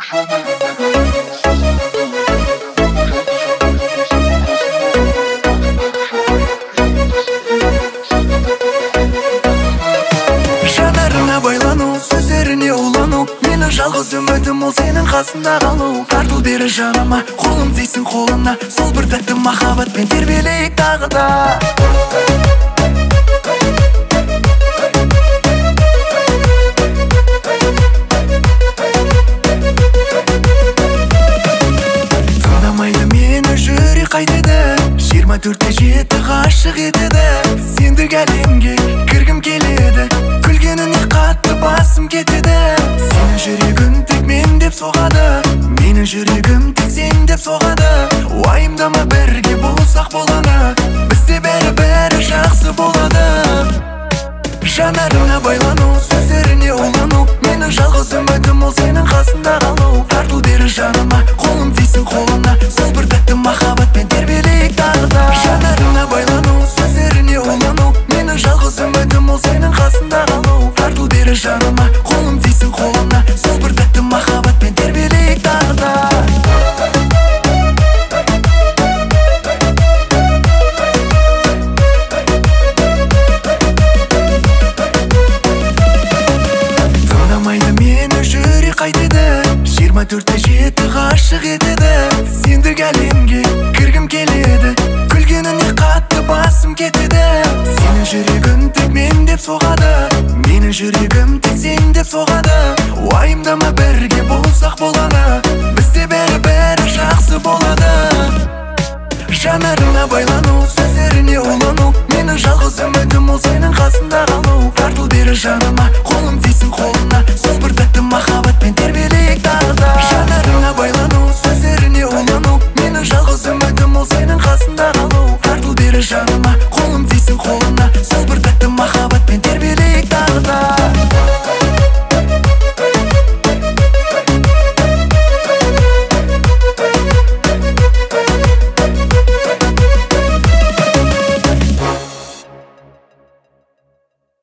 Жанарына байлану, сөздеріне улану, мені жалғыз үмітім ол сенің қасында қалу. Тартыл бері жаныма, қолым тисін қолына, сол бір тәтті махаббатпен тербелейік тағы да. Тыңдамайды мені жүрек қайтеді, 24/7 ғашық етеді. Сендік әлемге кіргім келеді, күлгеніне қатты басым кетеді. Сенің жүрегің тек мен деп соғады, менің жүрегім тек сен деп соғады. Уайымдама, бірге болсақ болғаны, бізде бәрі жақсы болады. Жанарына байлану, сөздеріне улану, менің жалғыз үмітім ол сенің қасында қалу. Тартыл бері жаныма, қолым тисін қолына, сол бір тәтті махаббатпен тербелейік тағы да. Жанарына байлану, сөздеріне улану, менің жалғыз үмітім ол сенің қасында қалу. Тартыл бері жаныма, қолым тисін қолына, сол бір тәтті махаббатпен тербелейік тағы да. Қайтеді, 24/7 ғашық етеді. Сендік әлемге кіргім келеді, күлгеніне қатты басым кетеді. Сенің жүрегің тек мен деп соғады, менің жүрегім тек сен деп соғады. Уайымдама, бірге болсақ болғаны, бізде бәрі жақсы болады. Жанарына байлану, сөздеріне улану, менің жалғыз үмітім ол сенің қасында қалу. Тартыл бері жаныма, қолым тисін қолына, сол бір тәтті махаббатпен тербелейік тағы да. Жанарына байлану, сөздеріне улану, менің жалғыз үмітім ол сенің қасында қалу. Тартыл бері жаныма.